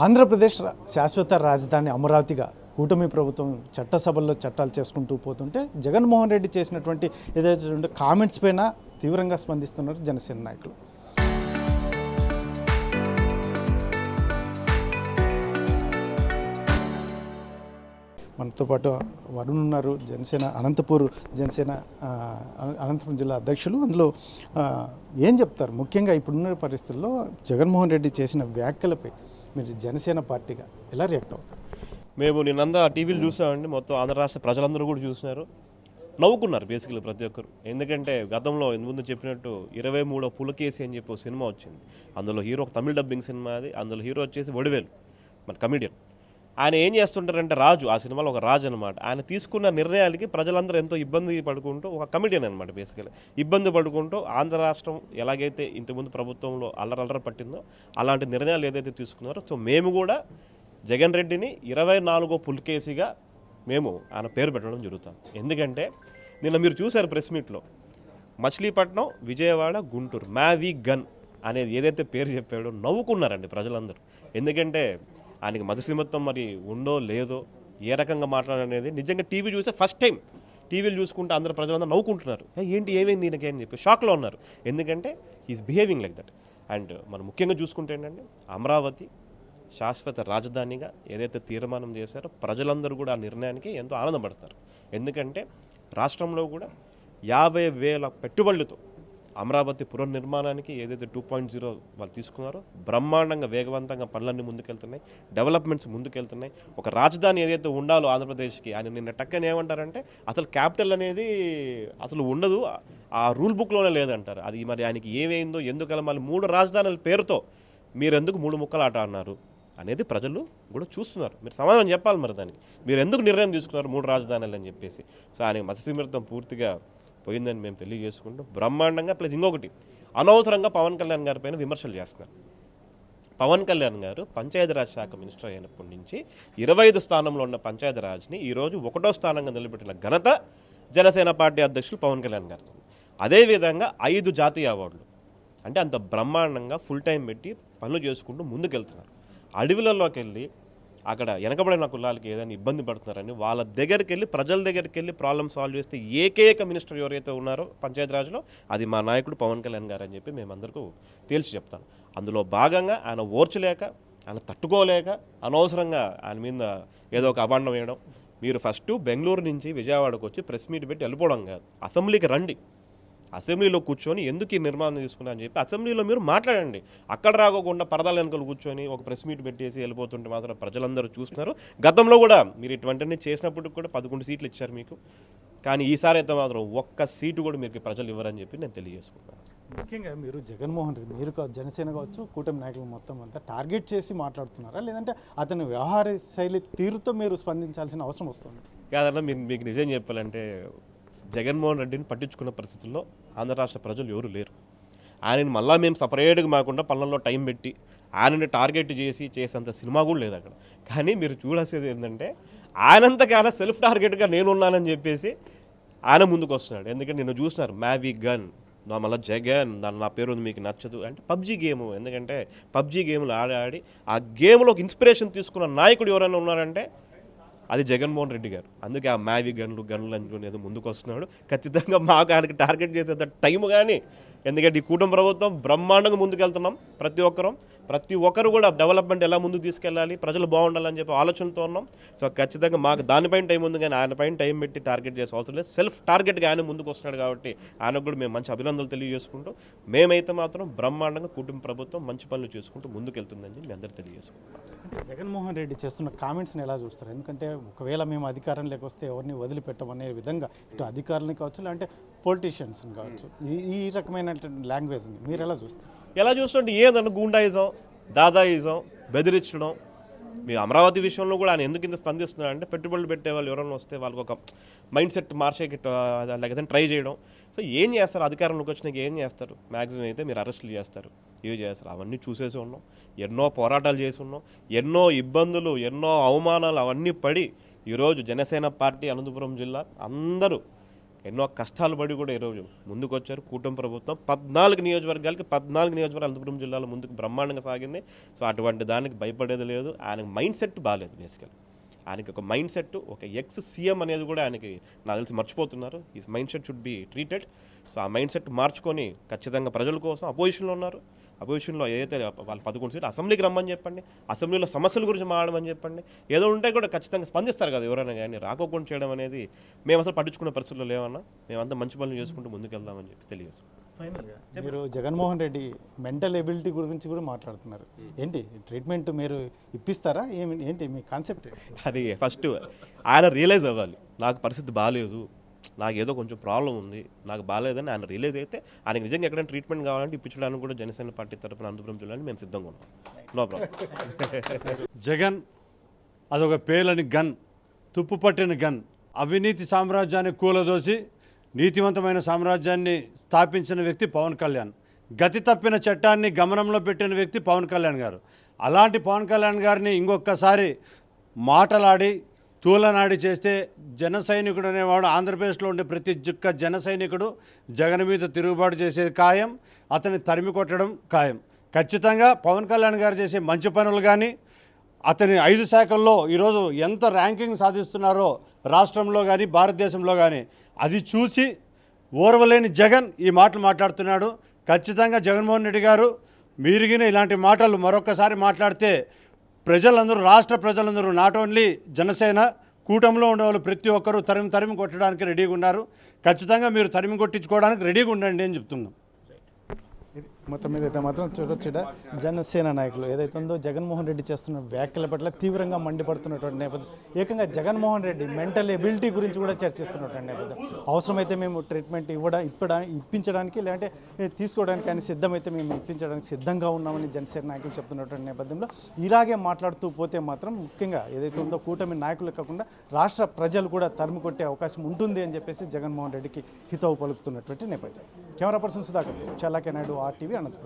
ఆంధ్రప్రదేశ్ శాశ్వత రాజధాని అమరావతిగా కూటమి ప్రభుత్వం చట్టసభల్లో చట్టాలు చేసుకుంటూ పోతుంటే జగన్మోహన్ రెడ్డి చేసినటువంటి ఏదైతే కామెంట్స్ పైన తీవ్రంగా స్పందిస్తున్నారు జనసేన నాయకులు. మనతో పాటు వరుణ్ ఉన్నారు, జనసేన అనంతపురం జిల్లా అధ్యక్షులు. అందులో ఏం చెప్తారు ముఖ్యంగా ఇప్పుడున్న పరిస్థితుల్లో జగన్మోహన్ రెడ్డి చేసిన వ్యాఖ్యలపై మీరు జనసేన పార్టీగా ఎలా రియాక్ట్ అవుతారు? మేము నిన్నంతా టీవీలు చూసామండి. మొత్తం ఆంధ్ర రాష్ట్ర ప్రజలందరూ కూడా చూసినారు, నవ్వుకున్నారు బేసికలీ ప్రతి ఒక్కరు. ఎందుకంటే గతంలో ముందు చెప్పినట్టు 23వ పులకేసి అని చెప్పి సినిమా వచ్చింది. అందులో హీరో ఒక తమిళ డబ్బింగ్ సినిమా, అందులో హీరో వచ్చేసి వడివేలు, మన కమిడియన్. ఆయన ఏం చేస్తుంటారంటే రాజు, ఆ సినిమాలో ఒక రాజు అనమాట. ఆయన తీసుకున్న నిర్ణయాలకి ప్రజలందరూ ఎంతో ఇబ్బంది పడుకుంటూ, ఒక కమిడియన్ అనమాట బేసికలీ, ఇబ్బంది పడుకుంటూ ఆంధ్ర రాష్ట్రం ఎలాగైతే ఇంతకుముందు ప్రభుత్వంలో అల్లరల్లర పట్టిందో అలాంటి నిర్ణయాలు ఏదైతే తీసుకున్నారో, సో మేము కూడా జగన్ రెడ్డిని 24వ పులికేసిగా మేము ఆయన పేరు పెట్టడం జరుగుతాం. ఎందుకంటే నిన్న మీరు చూశారు ప్రెస్ మీట్లో, మచిలీపట్నం, విజయవాడ, గుంటూరు మ్యావీ గన్ అనేది ఏదైతే పేరు చెప్పాడో నవ్వుకున్నారండి ప్రజలందరూ. ఎందుకంటే ఆయనకి మతిస్థిమితం మరి ఉందో లేదో, ఏ రకంగా మాట్లాడనేది నిజంగా టీవీ చూస్తే ఫస్ట్ టైం టీవీలు చూసుకుంటే అందరూ ప్రజలందరూ నవ్వుకుంటున్నారు. ఏంటి ఏమైంది దీనికి అని చెప్పి షాక్లో ఉన్నారు. ఎందుకంటే is behaving like that. And మనం ముఖ్యంగా చూసుకుంటే ఏంటంటే అమరావతి శాశ్వత రాజధానిగా ఏదైతే తీర్మానం చేశారో ప్రజలందరూ కూడా ఆ నిర్ణయానికి ఎంతో ఆనందపడతారు. ఎందుకంటే రాష్ట్రంలో కూడా 50,000 పెట్టుబడులతో అమరావతి పునర్నిర్మాణానికి ఏదైతే 2.0 వాళ్ళు తీసుకున్నారో బ్రహ్మాండంగా వేగవంతంగా పనులన్నీ ముందుకెళ్తున్నాయి, డెవలప్మెంట్స్ ముందుకెళ్తున్నాయి. ఒక రాజధాని ఏదైతే ఉండాలో ఆంధ్రప్రదేశ్కి, ఆయన నిన్న టక్కని ఏమంటారంటే అసలు క్యాపిటల్ అనేది అసలు ఉండదు, ఆ రూల్ బుక్లోనే లేదంటారు. అది మరి ఆయనకి ఏమైందో, ఎందుకలా మళ్ళీ 3 రాజధానుల పేరుతో మీరు ఎందుకు 3 ముక్కలు ఆట అన్నారు అనేది ప్రజలు కూడా చూస్తున్నారు. మీరు సమాధానం చెప్పాలి మరి దానికి. మీరు ఎందుకు నిర్ణయం తీసుకున్నారు 3 రాజధానులు అని చెప్పేసి. సో ఆయన మత్స్యమితం పూర్తిగా పోయిందని మేము తెలియజేసుకుంటూ బ్రహ్మాండంగా, ప్లస్ ఇంకొకటి అనవసరంగా పవన్ కళ్యాణ్ గారి పైన విమర్శలు చేస్తున్నారు. పవన్ కళ్యాణ్ గారు పంచాయతీరాజ్ శాఖ మినిస్టర్ అయినప్పటి నుంచి 25 స్థానంలో ఉన్న పంచాయతీరాజ్ని ఈరోజు 1వ స్థానంగా నిలబెట్టిన ఘనత జనసేన పార్టీ అధ్యక్షులు పవన్ కళ్యాణ్ గారు. అదేవిధంగా 5 జాతీయ అవార్డులు, అంటే అంత బ్రహ్మాండంగా ఫుల్ టైం పెట్టి పనులు చేసుకుంటూ ముందుకెళ్తున్నారు. అడవులలోకి వెళ్ళి అక్కడ వెనకబడిన కులాలకి ఏదైనా ఇబ్బంది పడుతున్నారని వాళ్ళ దగ్గరికి వెళ్ళి, ప్రజల దగ్గరికి వెళ్ళి ప్రాబ్లమ్ సాల్వ్ చేస్తే ఏకైక మినిస్టర్ ఎవరైతే ఉన్నారో పంచాయతీరాజ్లో అది మా నాయకుడు పవన్ కళ్యాణ్ గారు అని చెప్పి మేమందరికీ తేల్చి చెప్తాను. అందులో భాగంగా ఆయన ఓర్చలేక, ఆయన తట్టుకోలేక అనవసరంగా ఆయన మీద ఏదో ఒక అభాండం వేయడం. మీరు ఫస్ట్ బెంగళూరు నుంచి విజయవాడకు వచ్చి ప్రెస్ మీట్ పెట్టి వెళ్ళిపోవడం కాదు, అసెంబ్లీకి రండి, అసెంబ్లీలో కూర్చొని ఎందుకు ఈ నిర్మాణం తీసుకున్నా అని చెప్పి అసెంబ్లీలో మీరు మాట్లాడండి. అక్కడ రాకోకుండా పరదాల వెనుకలు కూర్చొని ఒక ప్రెస్ మీట్ పెట్టేసి వెళ్ళిపోతుంటే మాత్రం ప్రజలందరూ చూస్తున్నారు. గతంలో కూడా మీరు ఇటువంటివన్నీ చేసినప్పుడు కూడా 11 సీట్లు ఇచ్చారు మీకు, కానీ ఈసారి అయితే మాత్రం ఒక్క సీటు కూడా మీకు ప్రజలు ఇవ్వరని చెప్పి నేను తెలియజేసుకుంటున్నాను. ముఖ్యంగా మీరు జగన్మోహన్ రెడ్డి, మీరు జనసేన కావచ్చు, కూటమి నాయకులు మొత్తం అంతా టార్గెట్ చేసి మాట్లాడుతున్నారా, లేదంటే అతని వ్యవహార శైలి తీరుతో మీరు స్పందించాల్సిన అవసరం వస్తుంది? కాదన్నా, మీకు నిజం చెప్పాలంటే జగన్మోహన్ రెడ్డిని పట్టించుకున్న పరిస్థితుల్లో ఆంధ్ర రాష్ట్ర ప్రజలు ఎవరు లేరు. ఆయనని మళ్ళీ మేము సపరేట్గా మాకుండా పనులలో టైం పెట్టి ఆయనని టార్గెట్ చేసేంత సినిమా కూడా లేదు అక్కడ. కానీ మీరు చూడాల్సింది ఏంటంటే ఆయనంతకాన సెల్ఫ్ టార్గెట్గా నేనున్నానని చెప్పేసి ఆయన ముందుకు వస్తున్నాడు. ఎందుకంటే నిన్ను చూస్తున్నారు మ్యావీ గన్, నా మళ్ళీ జగన్, దాని నా పేరు మీకు నచ్చదు అంటే పబ్జీ గేము. ఎందుకంటే పబ్జీ గేమ్లు ఆడి ఆ గేమ్లో ఒక ఇన్స్పిరేషన్ తీసుకున్న నాయకుడు ఎవరైనా ఉన్నారంటే అది జగన్మోహన్ రెడ్డి గారు. అందుకే ఆ మ్యావీ గన్లు అనుకునేది ముందుకు వస్తున్నాడు. ఖచ్చితంగా మాకు ఆయనకి టార్గెట్ చేసేంత టైం కానీ, ఎందుకంటే ఈ కుటుంబ ప్రభుత్వం బ్రహ్మాండంగా ముందుకెళ్తున్నాం. ప్రతి ఒక్కరు కూడా డెవలప్మెంట్ ఎలా ముందుకు తీసుకెళ్ళాలి, ప్రజలు బాగుండాలని చెప్పి ఆలోచనతో ఉన్నాం. సో ఖచ్చితంగా మాకు దానిపైన టైం ఉంది, కానీ ఆయన పైన టైం పెట్టి టార్గెట్ చేసే అవసరం లేదు. సెల్ఫ్ టార్గెట్గా ఆయన ముందుకు వస్తున్నాడు కాబట్టి ఆయనకు కూడా మేము మంచి అభినందనలు తెలియజేసుకుంటూ, మేమైతే మాత్రం బ్రహ్మాండంగా కుటుంబ ప్రభుత్వం మంచి పనులు చేసుకుంటూ ముందుకెళ్తుందని మీ అందరూ తెలియజేసుకుంటాం. అంటే జగన్మోహన్ రెడ్డి చేస్తున్న కామెంట్స్ని ఎలా చూస్తారు? ఎందుకంటే ఒకవేళ మేము అధికారం లేకొస్తే ఎవరిని వదిలిపెట్టమనే విధంగా ఇటు అధికారులని కావచ్చు, లేదంటే పొలిటీషియన్స్ని కావచ్చు, ఈ రకమైన లాంగ్వేజ్ని మీరు ఎలా చూస్తారు? ఎలా చూస్తుంటే ఏదన్నా గూండాయిజం, దాదాయిజం, బెదిరించడం. మీ అమరావతి విషయంలో కూడా ఆయన ఎందుకు ఇంత స్పందిస్తున్నారంటే పెట్టుబడులు పెట్టే వాళ్ళు ఎవరైనా వస్తే వాళ్ళకి ఒక మైండ్ సెట్ మార్చేకి లేకపోతే ట్రై చేయడం. సో ఏం చేస్తారు, అధికారంలోకి వచ్చినాక ఏం చేస్తారు? మ్యాక్సిమం అయితే మీరు అరెస్టులు చేస్తారు, ఇవి చేస్తారు. అవన్నీ చూసేసి ఉన్నాం, ఎన్నో పోరాటాలు చేసి ఉన్నాం, ఎన్నో ఇబ్బందులు, ఎన్నో అవమానాలు అవన్నీ పడి ఈరోజు జనసేన పార్టీ అనంతపురం జిల్లా అందరూ ఎన్నో కష్టాలు పడి కూడా ఈరోజు ముందుకు వచ్చారు కూటమి ప్రభుత్వం. 14 నియోజకవర్గాలకి 14 నియోజకవర్గాలు అనంతపురం జిల్లాలో ముందుకు బ్రహ్మాండంగా సాగింది. సో అటువంటి దానికి భయపడేది లేదు. ఆయన మైండ్ సెట్ బాగాలేదు. బేసికల్ ఆయనకి ఒక మైండ్ సెట్, ఒక ఎక్స్ సీఎం అనేది కూడా ఆయనకి నాకు తెలిసి మర్చిపోతున్నారు. ఈ mind set should be treated. So ఆ మైండ్ సెట్ మార్చుకొని ఖచ్చితంగా ప్రజల కోసం అపోజిషన్లో ఉన్నారు. అపోజిషన్లో ఏదైతే వాళ్ళు 11 సీట్లు అసెంబ్లీకి రమ్మని చెప్పండి, అసెంబ్లీలో సమస్యల గురించి మాట్లాడమని చెప్పండి. ఏదో ఉంటే కూడా ఖచ్చితంగా స్పందిస్తారు కదా ఎవరైనా. కానీ రాకోకుండా చేయడం అనేది మేము అసలు పట్టించుకున్న పరిస్థితుల్లో లేవన్నా. మేమంతా మంచి పనులు చేసుకుంటూ ముందుకు వెళ్దామని చెప్పి తెలియదు. ఫైనల్గా మీరు జగన్మోహన్ రెడ్డి మెంటల్ ఎబిలిటీ గురించి కూడా మాట్లాడుతున్నారు. ఏంటి ట్రీట్మెంట్ మీరు ఇప్పిస్తారా? ఏంటి మీ కాన్సెప్ట్? అది ఫస్ట్ ఆయన రియలైజ్ అవ్వాలి, నాకు పరిస్థితి బాగాలేదు, నాకు ఏదో కొంచెం ప్రాబ్లం ఉంది, నాకు బాగాలేదని ఆయన రియలైజ్ అయితే ఆయనకి నిజంగా ఎక్కడైనా ట్రీట్మెంట్ కావాలంటే ఇప్పించడానికి కూడా జనసేన పార్టీ తరఫున అనంతపురం జిల్లాని మేము సిద్ధంగా ఉన్నాం. No problem. జగన్ అదొక పేలని గన్, తుప్పు పట్టిన గన్. అవినీతి సామ్రాజ్యాన్ని కూలదోసి నీతివంతమైన సామ్రాజ్యాన్ని స్థాపించిన వ్యక్తి పవన్ కళ్యాణ్. గతి తప్పిన చట్టాన్ని గమనంలో పెట్టిన వ్యక్తి పవన్ కళ్యాణ్ గారు. అలాంటి పవన్ కళ్యాణ్ గారిని ఇంకొకసారి మాటలాడి తూలనాడి చేస్తే జన సైనికుడు అనేవాడు ఆంధ్రప్రదేశ్లో ఉండే ప్రతి చుక్క జన సైనికుడు జగన్ మీద తిరుగుబాటు చేసేది ఖాయం, అతన్ని తరిమి కొట్టడం ఖాయం. ఖచ్చితంగా పవన్ కళ్యాణ్ గారు చేసే మంచి పనులు కానీ, అతని 5 శాఖల్లో ఈరోజు ఎంత ర్యాంకింగ్ సాధిస్తున్నారో రాష్ట్రంలో కానీ భారతదేశంలో కానీ అది చూసి ఓర్వలేని జగన్ ఈ మాటలు మాట్లాడుతున్నాడు. ఖచ్చితంగా జగన్మోహన్ రెడ్డి గారు మీరిగిన ఇలాంటి మాటలు మరొకసారి మాట్లాడితే ప్రజలందరూ, రాష్ట్ర ప్రజలందరూ, నాట్ ఓన్లీ జనసేన కూటమిలో ఉండేవాళ్ళు ప్రతి ఒక్కరూ తరిమి కొట్టడానికి రెడీగా ఉన్నారు. ఖచ్చితంగా మీరు తరిమి కొట్టించుకోవడానికి రెడీగా ఉండండి అని చెప్తున్నాం. ఇది మొత్తం మీద అయితే మాత్రం చూడొచ్చుట జనసేన నాయకులు ఏదైతే ఉందో జగన్మోహన్ రెడ్డి చేస్తున్న వ్యాఖ్యల పట్ల తీవ్రంగా మండిపడుతున్నటువంటి నేపథ్యం, ఏకంగా జగన్మోహన్ రెడ్డి మెంటల్ ఎబిలిటీ గురించి కూడా చర్చిస్తున్నటువంటి నేపథ్యం. అవసరమైతే మేము ట్రీట్మెంట్ ఇప్పించడానికి లేదంటే తీసుకోవడానికి ఆయన సిద్ధమైతే మేము ఇప్పించడానికి సిద్ధంగా ఉన్నామని జనసేన నాయకులు చెప్తున్నటువంటి నేపథ్యంలో ఇలాగే మాట్లాడుతూ పోతే మాత్రం ముఖ్యంగా ఏదైతే ఉందో కూటమి నాయకులు కాకుండా రాష్ట్ర ప్రజలు కూడా తరిమి కొట్టే అవకాశం ఉంటుంది అని చెప్పేసి జగన్మోహన్ రెడ్డికి హితవు పలుకుతున్నటువంటి నేపథ్యం. కెమెరా పర్సన్ సుధాకర్, చల్లాకే నాయుడు, RTV, అనంతపురం.